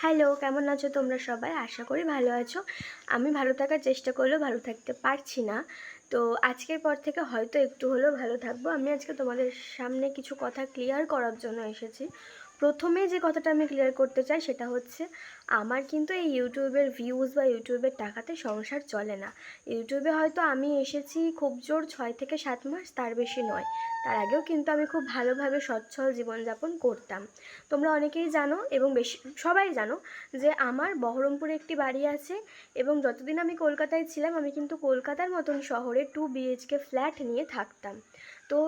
Hello, কেমন আছো তোমরা সবাই? আশা করি ভালো আছো। আমি ভালো থাকার চেষ্টা করলেও ভালো থাকতে পারছি না। তো আজকের পর থেকে হয়তো একটু হলেও ভালো থাকবো। আমি আজকে তোমাদের সামনে কিছু কথা ক্লিয়ার করার জন্য এসেছি। প্রথমে যে কথাটা আমি ক্লিয়ার করতে চাই সেটা হচ্ছে, আমার কিন্তু এই ইউটিউবের ভিউজ বা ইউটিউবের টাকাতে সংসার চলে না। ইউটিউবে হয়তো আমি এসেছি খুব জোর 6 থেকে 7 মাস, তার বেশি নয়। তার আগেও কিন্তু আমি খুব ভালোভাবে সচ্ছল জীবনযাপন করতাম। তোমরা অনেকেই জানো এবং বেশি সবাই জানো যে আমার বহরমপুরে একটি বাড়ি আছে, এবং যতদিন আমি কলকাতায় ছিলাম আমি কিন্তু কলকাতার মতন শহরে 2 BHK ফ্ল্যাট নিয়ে থাকতাম। তো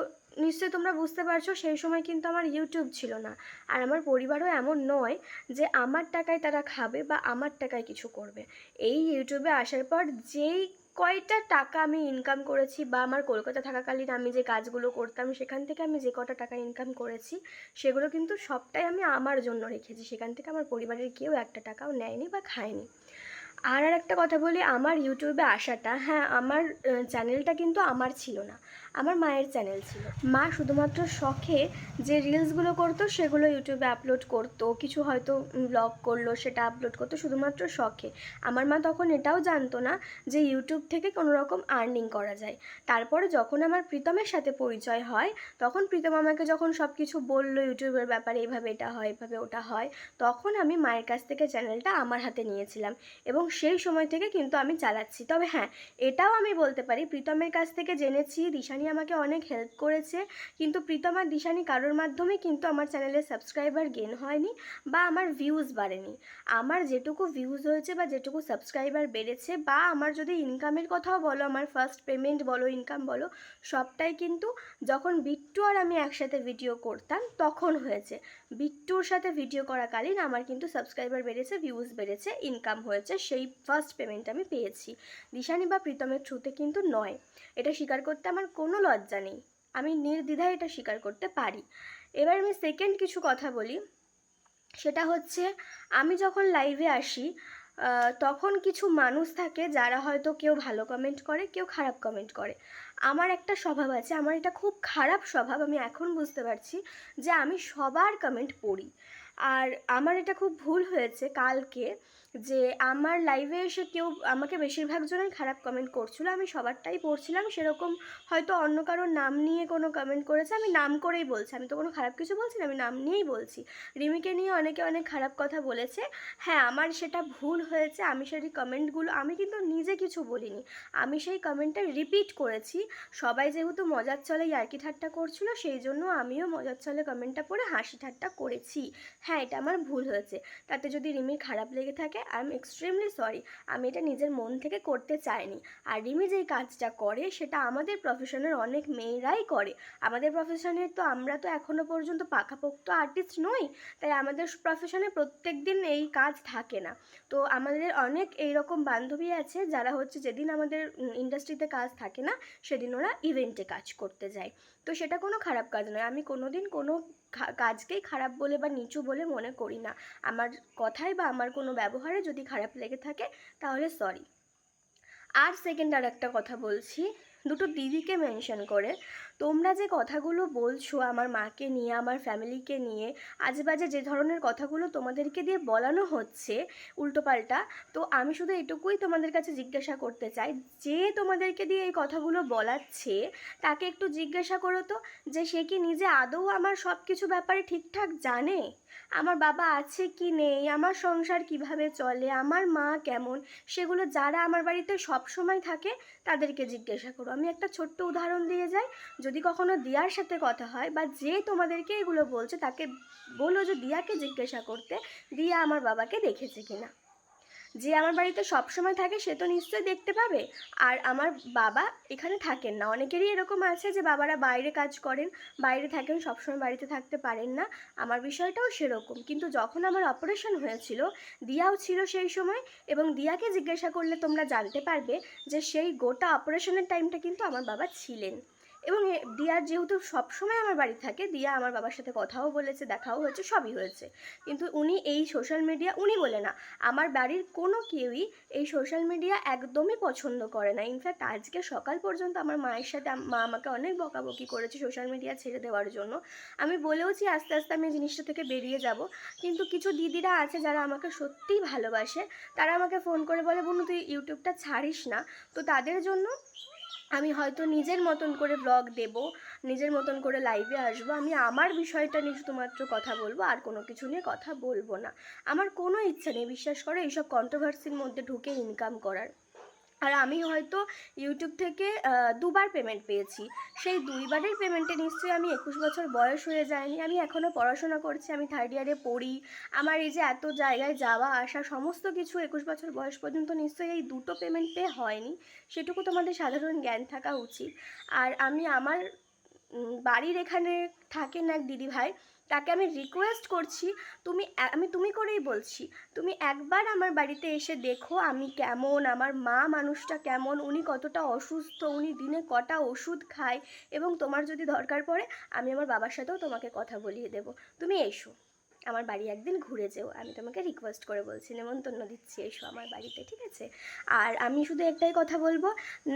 নিশ্চয়ই তোমরা বুঝতে পারছো সেই সময় কিন্তু আমার ইউটিউব ছিল না। আর আমার পরিবারও এমন নয় যে আমার টাকায় তারা খাবে বা আমার টাকায় কিছু করবে। এই ইউটিউবে আসার পর যেই কয়টা টাকা আমি ইনকাম করেছি, বা আমার কলকাতা থাকাকালীন আমি যে কাজগুলো করতাম সেখান থেকে আমি যে কটা টাকা ইনকাম করেছি, সেগুলো কিন্তু সবটাই আমি আমার জন্য রেখেছি। সেখান থেকে আমার পরিবারের কেউ একটা টাকাও নেয়নি বা খায়নি। আর একটা কথা বলি, আমার ইউটিউবে আসাটা, হ্যাঁ, আমার চ্যানেলটা কিন্তু আমার ছিল না, আমার মায়ের চ্যানেল ছিল। মা শুধুমাত্র শখে যে রিলসগুলো করতো সেগুলো ইউটিউবে আপলোড করতো, কিছু হয়তো ব্লগ করলো সেটা আপলোড করতো শুধুমাত্র শখে। আমার মা তখন এটাও জানতো না যে ইউটিউব থেকে কোনো রকম আর্নিং করা যায়। তারপরে যখন আমার প্রীতমের সাথে পরিচয় হয়, তখন প্রীতম আমাকে যখন সব কিছু বললো ইউটিউবের ব্যাপারে, এভাবে এটা হয়, এভাবে ওটা হয়, তখন আমি মায়ের কাছ থেকে চ্যানেলটা আমার হাতে নিয়েছিলাম এবং সেই সময় থেকে কিন্তু আমি চালাচ্ছি। তবে হ্যাঁ, এটাও আমি বলতে পারি প্রীতমের কাছ থেকে জেনেছি, দিশানি আমাকে অনেক হেল্প করেছে, কিন্তু প্রীতম আর দিশানি কারোর মাধ্যমে কিন্তু আমার চ্যানেলে সাবস্ক্রাইবার গেন হয়নি বা আমার ভিউজ বাড়েনি। আমার যেটুকু ভিউজ হয়েছে বা যেটুকু সাবস্ক্রাইবার বেড়েছে, বা আমার যদি ইনকামের কথাও বলো, আমার ফার্স্ট পেমেন্ট বলো, ইনকাম বলো, সবটাই কিন্তু যখন বিট্টু আর আমি একসাথে ভিডিও করতাম তখন হয়েছে। বিট্টুর সাথে ভিডিও করাকালীন আমার কিন্তু সাবস্ক্রাইবার বেড়েছে, ভিউজ বেড়েছে, ইনকাম হয়েছে, সেই ফার্স্ট পেমেন্ট আমি পেয়েছি। দিশানি বা প্রীতমের থ্রুতে কিন্তু নয়। এটা স্বীকার করতে আমার কোনো লজ্জা নেই, আমি নির্দ্বিধায় এটা স্বীকার করতে পারি। এবার আমি সেকেন্ড কিছু কথা বলি, সেটা হচ্ছে, আমি যখন লাইভে আসি তখন কিছু মানুষ থাকে যারা হয়তো কেউ ভালো কমেন্ট করে, কেউ খারাপ কমেন্ট করে। আমার একটা স্বভাব আছে, আমার এটা খুব খারাপ স্বভাব, আমি এখন বুঝতে পারছি যে আমি সবার কমেন্ট পড়ি। আর আমার এটা খুব ভুল হয়েছে কালকে, যে আমার লাইভে এসে কেউ আমাকে, বেশিরভাগ জনই খারাপ কমেন্ট করছিল, আমি সবারটাই পড়ছিলাম। সেরকম হয়তো অন্য কারোর নাম নিয়ে কোনো কমেন্ট করেছে, আমি নাম করেই বলছি, আমি তো কোনো খারাপ কিছু বলছি না, আমি নাম নিয়েই বলছি। রিমিকে নিয়ে অনেকে অনেক খারাপ কথা বলেছে, হ্যাঁ আমার সেটা ভুল হয়েছে। আমি সেই কমেন্টগুলো, আমি কিন্তু নিজে কিছু বলিনি, আমি সেই কমেন্টটা রিপিট করেছি। সবাই যেহেতু মজার ছলে ইয়ার্কি ঠাট্টা করছিল, সেই জন্য আমিও মজার ছলে কমেন্টটা পড়ে হাসি ঠাট্টা করেছি। হ্যাঁ, এটা আমার ভুল হয়েছে। তাতে যদি রিমির খারাপ লেগে থাকে, আই এম এক্সট্রিমলি সরি। আমি এটা নিজের মন থেকে করতে চাইনি। আর রিমি যেই কাজটা করে সেটা আমাদের প্রফেশনের অনেক মেয়েরাই করে। আমাদের প্রফেশনের তো, আমরা তো এখনও পর্যন্ত পাকাপোক্ত আর্টিস্ট নই, তাই আমাদের প্রফেশনে প্রত্যেক দিন এই কাজ থাকে না। তো আমাদের অনেক এইরকম বান্ধবী আছে যারা হচ্ছে, যেদিন আমাদের ইন্ডাস্ট্রিতে কাজ থাকে না সেদিন ওরা ইভেন্টে কাজ করতে যায়। তো সেটা কোনো খারাপ কাজ নয়, আমি কোনো দিন কোনো কাজকেই খারাপ বলে বা নিচু বলে মনে করি না। আমার কথায় বা আমার কোনো ব্যবহারে যদি খারাপ লেগে থাকে তাহলে সরি। আর সেকেন্ড আর একটা কথা বলছি, দুটো দিদিকে মেনশন করে। তোমরা যে কথাগুলো বলছো আমার মাকে নিয়ে, আমার ফ্যামিলিকে নিয়ে, আজেবাজে যে ধরনের কথাগুলো তোমাদেরকে দিয়ে বলানো হচ্ছে উল্টোপাল্টা, তো আমি শুধু এটুকুই তোমাদের কাছে জিজ্ঞাসা করতে চাই, যে তোমাদেরকে দিয়ে এই কথাগুলো বলাচ্ছে তাকে একটু জিজ্ঞাসা করো তো, যে সে কি নিজে আদৌ আমার সব কিছু ব্যাপারে ঠিকঠাক জানে? আমার বাবা আছে কি নেই, আমার সংসার কিভাবে চলে, আমার মা কেমন, সেগুলো যারা আমার বাড়িতে সব সময় থাকে তাদেরকে জিজ্ঞাসা করো। আমি একটা ছোট্ট উদাহরণ দিয়ে যাই, যদি কখনো দিয়ার সাথে কথা হয় বা যে তোমাদেরকে এগুলো বলছে তাকে বলো যে দিয়াকে জিজ্ঞাসা করতে, দিয়া আমার বাবাকে দেখেছে কিনা। যে আমার বাড়িতে সব সময় থাকে সে তো নিশ্চয়ই দেখতে পাবে। আর আমার বাবা এখানে থাকেন না, অনেকেরই এরকম আছে যে বাবারা বাইরে কাজ করেন, বাইরে থাকেন, সবসময় বাড়িতে থাকতে পারেন না। আমার বিষয়টাও সেরকম। কিন্তু যখন আমার অপারেশন হয়েছিল, দিয়াও ছিল সেই সময়, এবং দিয়াকে জিজ্ঞাসা করলে তোমরা জানতে পারবে যে সেই গোটা অপারেশনের টাইমটা কিন্তু আমার বাবা ছিলেন। এবং দিয়ার যেহেতু সবসময় আমার বাড়ি থাকে, দিয়া আমার বাবার সাথে কথাও বলেছে, দেখাও হয়েছে, সবই হয়েছে, কিন্তু উনি এই সোশ্যাল মিডিয়া, উনি বলে না, আমার বাড়ির কোনো কেউই এই সোশ্যাল মিডিয়া একদমই পছন্দ করে না। ইনফ্যাক্ট আজকে সকাল পর্যন্ত আমার মায়ের সাথে মা আমাকে অনেক বকাবকি করেছে সোশ্যাল মিডিয়া ছেড়ে দেওয়ার জন্য। আমি বলেওছি আস্তে আস্তে আমি জিনিসটা থেকে বেরিয়ে যাব, কিন্তু কিছু দিদিরা আছে যারা আমাকে সত্যিই ভালোবাসে, তারা আমাকে ফোন করে বলে, বোনু তুই ইউটিউবটা ছাড়িস না। তো তাদের জন্য আমি হয়তো নিজের মতন করে ব্লগ দেব, নিজের মতন করে লাইভে আসবো, আমি আমার বিষয়টা নিয়ে শুধুমাত্র কথা বলবো, আর কোনো কিছু নিয়ে কথা বলবো না। আমার কোনো ইচ্ছা নেই, বিশ্বাস করে, এইসব কন্ট্রোভার্সির মধ্যে ঢুকে ইনকাম করার। আর আমি হয়তো ইউটিউব থেকে 2বার পেমেন্ট পেয়েছি, সেই 2বারের পেমেন্টে নিশ্চয়ই আমি 21 বছর বয়স হয়ে যায়নি, আমি এখনও পড়াশোনা করছি, আমি 3rd ইয়ারে পড়ি, আমার এই যে এত জায়গায় যাওয়া আসা সমস্ত কিছু 21 বছর বয়স পর্যন্ত নিশ্চয়ই এই 2টো পেমেন্ট পেয়ে হয়নি, সেটুকু তোমাদের সাধারণ জ্ঞান থাকা উচিত। আর আমি আমার বাড়ির এখানে থাকেন এক দিদিভাই, তাকে আমি রিকোয়েস্ট করছি, তুমি করেই বলছি, তুমি একবার আমার বাড়িতে এসে দেখো আমি কেমন, আমার মা মানুষটা কেমন, উনি কতটা অসুস্থ, উনি দিনে কটা ওষুধ খায়, এবং তোমার যদি দরকার পড়ে আমি আমার বাবার সাথেও তোমাকে কথা বলিয়ে দেবো, তুমি এসো আমার বাড়ি একদিন ঘুরে যেও, আমি তোমাকে রিকোয়েস্ট করে বলছি, নেমন্তন্ন দিচ্ছি, এসো আমার বাড়িতে, ঠিক আছে? আর আমি শুধু একটাই কথা বলবো,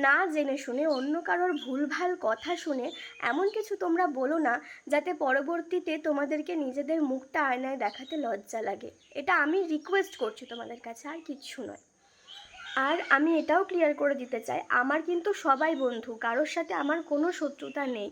না জেনে শুনে অন্য কারোর ভুলভাল কথা শুনে এমন কিছু তোমরা বলো না যাতে পরবর্তীতে তোমাদেরকে নিজেদের মুখটা আয়নায় দেখাতে লজ্জা লাগে, এটা আমি রিকোয়েস্ট করছি তোমাদের কাছে, আর কিচ্ছু নয়। আর আমি এটাও ক্লিয়ার করে দিতে চাই, আমার কিন্তু সবাই বন্ধু, কারোর সাথে আমার কোনো শত্রুতা নেই।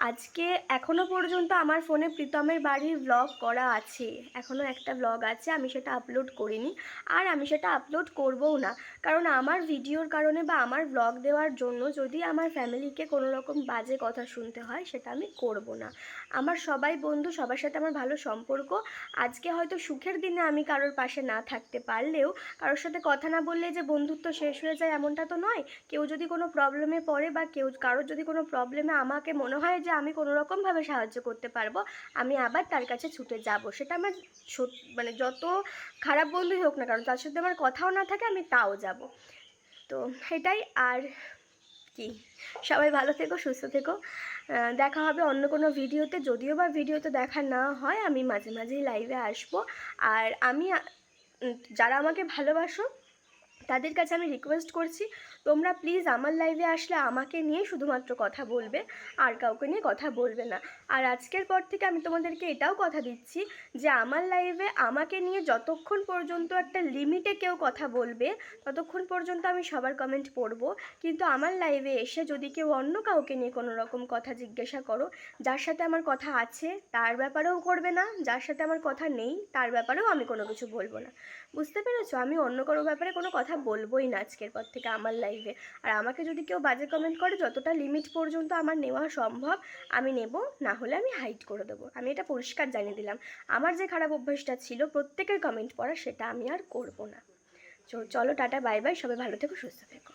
আজকে এখনও পর্যন্ত আমার ফোনে প্রীতমের বাড়ির ব্লগ করা আছে, এখনও একটা ব্লগ আছে, আমি সেটা আপলোড করিনি, আর আমি সেটা আপলোড করবও না, কারণ আমার ভিডিওর কারণে বা আমার ব্লগ দেওয়ার জন্য যদি আমার ফ্যামিলিকে কোনো রকম বাজে কথা শুনতে হয় সেটা আমি করব না। আমার সবাই বন্ধু, সবার সাথে আমার ভালো সম্পর্ক। আজকে হয়তো সুখের দিনে আমি কারোর পাশে না থাকতে পারলেও, কারোর সাথে কথা না বললে যে বন্ধুত্ব শেষ হয়ে যায় এমনটা তো নয়। কেউ যদি কোনো প্রবলেমে পড়ে বা কারোর যদি কোনো প্রবলেমে আমাকে মনে হয় যে আমি কোনো রকমভাবে সাহায্য করতে পারবো, আমি আবার তার কাছে ছুটে যাব, সেটা আমার মানে যত খারাপ বন্ধুই হোক না কারণ, তার সাথে আমার কথাও না থাকে আমি তাও যাব। তো এটাই। আর কি, সবাই ভালো থেকো, সুস্থ থেকো, দেখা হবে অন্য কোনো ভিডিওতে, যদিও বা ভিডিওতে দেখা না হয় আমি মাঝে মাঝেই লাইভে আসবো। আর আমি যারা আমাকে ভালোবাসো তাদের কাছে আমি রিকোয়েস্ট করছি, তোমরা প্লিজ আমার লাইভে আসলে আমাকে নিয়ে শুধুমাত্র কথা বলবে, আর কাউকে নিয়ে কথা বলবে না। আর আজকের পর থেকে আমি তোমাদেরকে এটাও কথা দিচ্ছি যে আমার লাইভে আমাকে নিয়ে যতক্ষণ পর্যন্ত একটা লিমিটে কেউ কথা বলবে ততক্ষণ পর্যন্ত আমি সবার কমেন্ট পড়ব, কিন্তু আমার লাইভে এসে যদি কেউ অন্য কাউকে নিয়ে কোনো রকম কথা জিজ্ঞাসা করো, যার সাথে আমার কথা আছে তার ব্যাপারেও করবে না, যার সাথে আমার কথা নেই তার ব্যাপারেও আমি কোনো কিছু বলবো না। বুঝতে পেরেছো? আমি অন্য কারো ব্যাপারে কোনো কথা বলবোই না আজকের পর থেকে আমার লাইভে। আর আমাকে যদি কেউ বাজে কমেন্ট করে, যতটা লিমিট পর্যন্ত আমার নেওয়া সম্ভব আমি নেব, না হলে আমি হাইড করে দেবো। আমি এটা পরিষ্কার জানিয়ে দিলাম, আমার যে খারাপ অভ্যাসটা ছিল প্রত্যেকের কমেন্ট পড়া, সেটা আমি আর করব না। চলো টাটা, বাই বাই, সবাই ভালো থেকো, সুস্থ থেকো।